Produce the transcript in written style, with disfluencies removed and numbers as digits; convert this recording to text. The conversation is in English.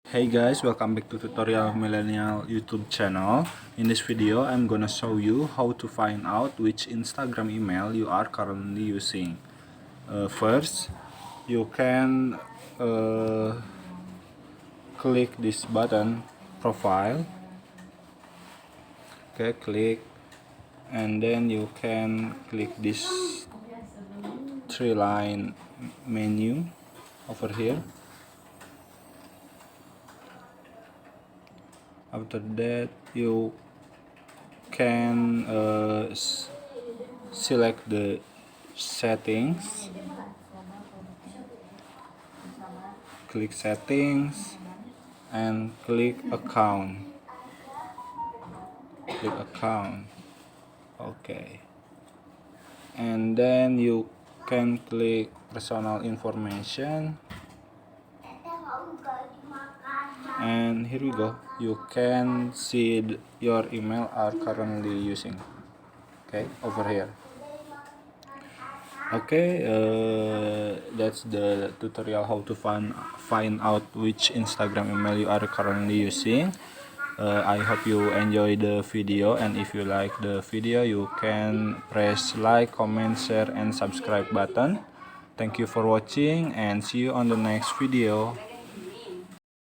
Hey guys, welcome back to Tutorial Millennial YouTube channel. In this video, I'm gonna show you how to find out which Instagram email you are currently using. First, you can click this button, profile. Okay, click, and then you can click this three-line menu over here. After that, you can select the settings, click settings and click account, okay, and then you can click personal information, and here we go, you can see your email are currently using. Okay, over here. Okay, that's the tutorial how to find out which Instagram email you are currently using. I hope you enjoy the video, and if you like the video, you can press like, comment, share, and subscribe button. Thank you for watching, and see you on the next video.